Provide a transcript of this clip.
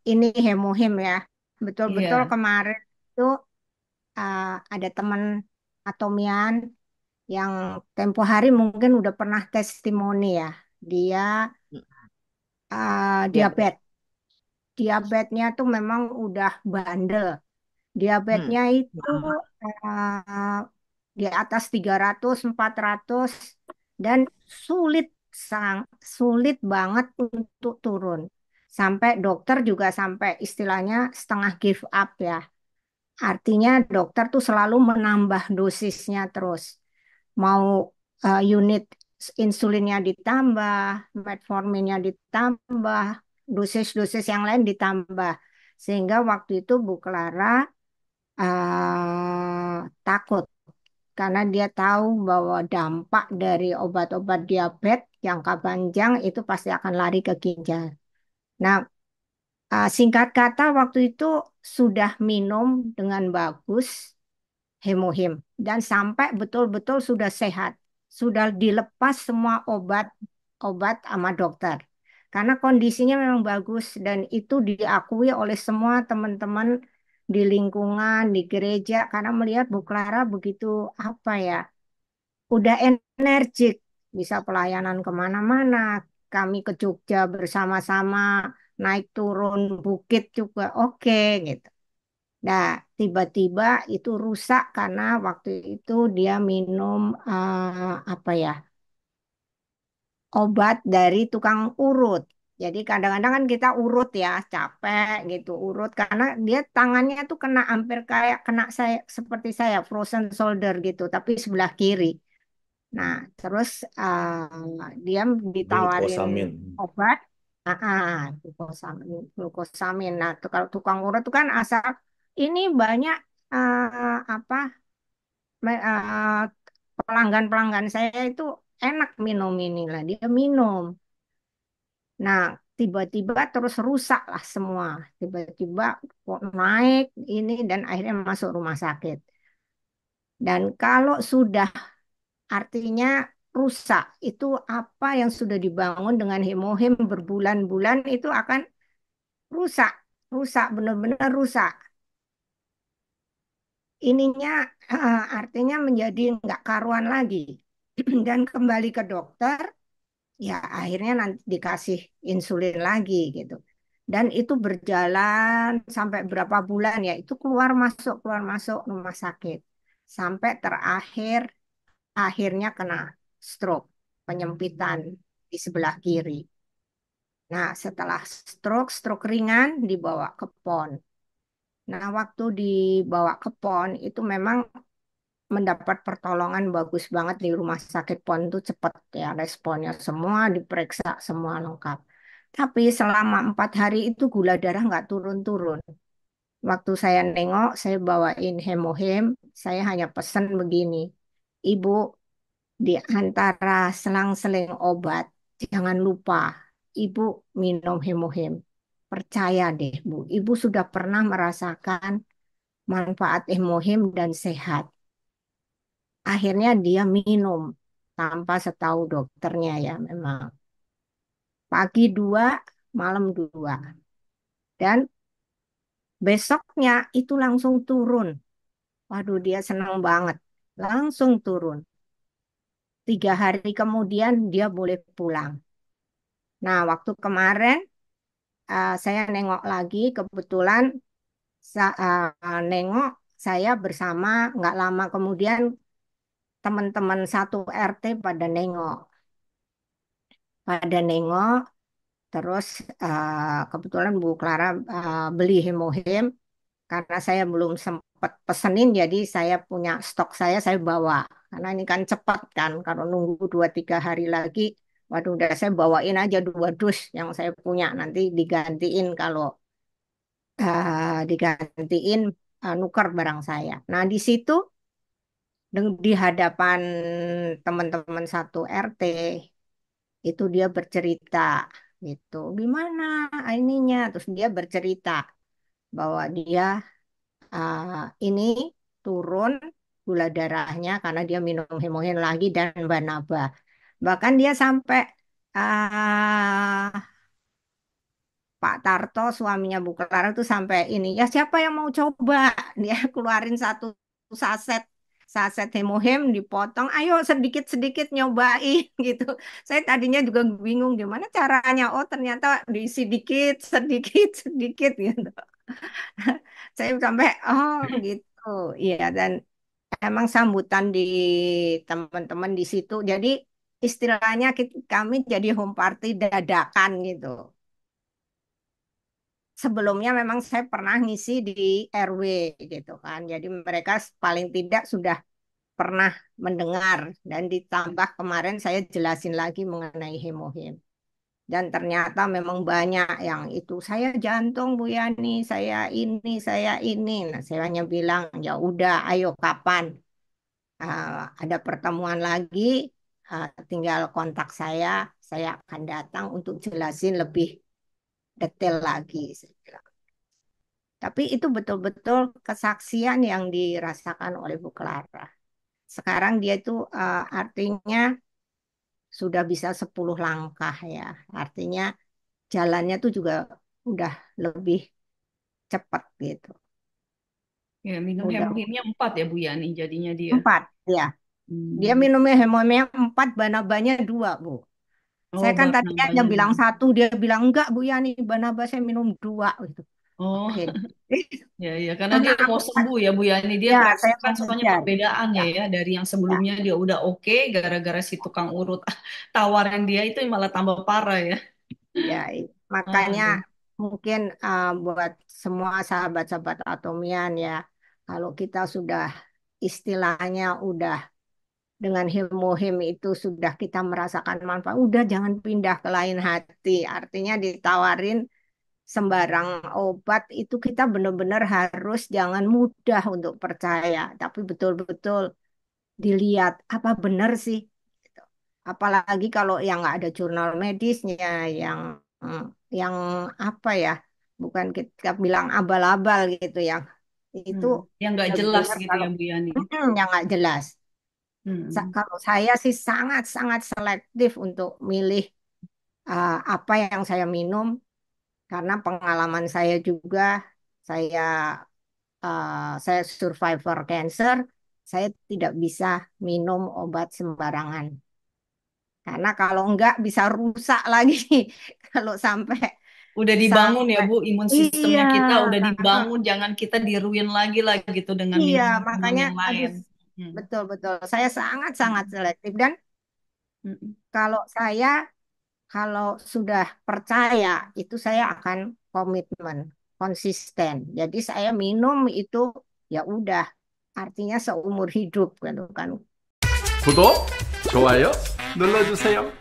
ini hemohim ya. Betul-betul Iya. kemarin itu uh, ada teman atomian yang tempo hari mungkin udah pernah testimoni ya. Dia Iya. diabetes. Diabetesnya tuh memang udah bandel. Hmm. Diabetesnya itu Lama. uh, di atas 300, 400 dan sulit sulit banget untuk turun. Sampai dokter juga sampai istilahnya setengah give up ya. Artinya dokter tuh selalu menambah dosisnya terus. Mau unit insulinnya ditambah, metforminnya ditambah, dosis-dosis yang lain ditambah. Sehingga waktu itu Bu Clara takut karena dia tahu bahwa dampak dari obat-obat diabetes jangka panjang itu pasti akan lari ke ginjal. Nah, singkat kata waktu itu sudah minum dengan bagus hemohim dan sampai betul-betul sudah sehat, sudah dilepas semua obat sama dokter. Karena kondisinya memang bagus dan itu diakui oleh semua teman-teman di lingkungan, di gereja karena melihat Bu Clara begitu apa ya, udah energik, bisa pelayanan kemana-mana. Kami ke Jogja bersama-sama, naik turun bukit juga oke gitu. Nah, tiba-tiba itu rusak karena waktu itu dia minum apa ya, obat dari tukang urut. Jadi kadang-kadang kan kita urut ya, capek gitu urut karena dia tangannya tuh kena hampir kayak kena saya seperti saya frozen shoulder gitu, tapi sebelah kiri. Nah, terus dia ditawarin Glukosamin. obat, glukosamin, glukosamin. Nah, tuh kalau tukang urut tuh kan asal ini banyak apa pelanggan-pelanggan saya itu enak minum inilah dia minum. Nah, tiba-tiba terus rusak lah semua. Tiba-tiba kok naik ini dan akhirnya masuk rumah sakit. Dan kalau sudah artinya rusak, itu apa yang sudah dibangun dengan hemohim berbulan-bulan itu akan rusak, rusak, benar-benar rusak. Ininya artinya menjadi nggak karuan lagi. Dan kembali ke dokter, ya akhirnya nanti dikasih insulin lagi gitu. Dan itu berjalan sampai berapa bulan ya, itu keluar masuk rumah sakit. Sampai terakhir akhirnya kena stroke, penyempitan di sebelah kiri. Nah, setelah stroke, stroke ringan dibawa ke PON. Nah, waktu dibawa ke PON itu memang mendapat pertolongan bagus banget di rumah sakit PON itu cepat ya responnya semua diperiksa semua lengkap. Tapi selama 4 hari itu gula darah nggak turun-turun. Waktu saya nengok, saya bawain hemohem, saya hanya pesan begini, Ibu, di antara selang-seling obat, jangan lupa Ibu minum hemohem. Percaya deh, Bu. Ibu sudah pernah merasakan manfaat hemohem dan sehat. Akhirnya dia minum tanpa setahu dokternya ya memang. Pagi 2, malam 2. Dan besoknya itu langsung turun. Waduh, dia senang banget. Langsung turun. 3 hari kemudian dia boleh pulang. Nah, waktu kemarin saya nengok lagi, kebetulan nengok saya bersama, nggak lama kemudian teman-teman satu RT pada nengok, terus kebetulan Bu Clara beli hemohem karena saya belum sempat pesenin, jadi saya punya stok saya bawa. Karena ini kan cepat kan, kalau nunggu 2-3 hari lagi, waduh udah saya bawain aja 2 dus yang saya punya nanti digantiin kalau digantiin nuker barang saya. Nah di situ di hadapan teman-teman satu RT itu dia bercerita gitu, gimana ininya, terus dia bercerita bahwa dia uh, ini turun gula darahnya karena dia minum hemogen lagi dan banaba. Bahkan dia sampai uh, Pak Tarto suaminya Bu Clara itu sampai ini ya siapa yang mau coba dia keluarin satu saset saset hemohem dipotong ayo sedikit-sedikit nyobain gitu. Saya tadinya juga bingung gimana caranya. Oh ternyata diisi dikit sedikit sedikit gitu. Saya sampai oh gitu. Iya dan emang sambutan di teman-teman di situ. Jadi istilahnya kami jadi home party dadakan gitu. Sebelumnya memang saya pernah ngisi di RW gitu kan. Jadi mereka paling tidak sudah pernah mendengar dan ditambah kemarin saya jelasin lagi mengenai hemohim. Dan ternyata memang banyak yang itu saya jantung Bu Yani, saya ini. Nah, saya hanya bilang ya udah ayo kapan ada pertemuan lagi tinggal kontak saya akan datang untuk jelasin lebih detail lagi. Saya bilang. Tapi itu betul-betul kesaksian yang dirasakan oleh Bu Clara. Sekarang dia itu artinya sudah bisa 10 langkah ya. Artinya jalannya tuh juga udah lebih cepat gitu. Ya, minum Udah hemohimnya 4 ya Bu Yani jadinya dia. 4 ya. Dia Hmm. minumnya hemomnya 4, banabanya 2 Bu. Oh, Saya kan bak tadinya hanya nambahnya bilang dulu. satu, dia bilang enggak Bu Yani, banaba saya minum 2 gitu. Oh, Oke. ya, ya, karena Karena dia aku mau sembuh ya Bu Yani. Dia ya saya merasakan soalnya mengejar. perbedaannya Ya, ya dari yang ya, sebelumnya dia udah oke gara-gara si tukang urut tawaran dia itu malah tambah parah ya. ya. Makanya Aduh. mungkin buat semua sahabat-sahabat Atomian ya, kalau kita sudah istilahnya udah dengan himohim itu sudah kita merasakan manfaat, udah jangan pindah ke lain hati. Artinya ditawarin sembarang obat itu kita benar-benar harus jangan mudah untuk percaya, tapi betul-betul dilihat apa benar sih. Gitu. Apalagi kalau yang nggak ada jurnal medisnya, yang mm, yang apa ya, bukan kita bilang abal-abal gitu, yang itu Yang nggak jelas benar-benar gitu kalau ya Bu Yani. yang nggak jelas. Hmm. Kalau saya sih sangat-sangat selektif untuk milih apa yang saya minum karena pengalaman saya juga saya saya survivor cancer, saya tidak bisa minum obat sembarangan. Karena kalau enggak bisa rusak lagi kalau sampai Udah dibangun ya sampai Bu, imun iya, sistemnya kita udah dibangun, jangan kita diruin lagi lah gitu dengan iya minuman-minuman makanya yang aduh lain. Hmm. betul-betul saya sangat-sangat Hmm. selektif dan Hmm. kalau saya kalau sudah percaya itu saya akan komitmen, konsisten. Jadi saya minum itu ya udah artinya seumur hidup gitu kan. 구독, 좋아요 눌러주세요.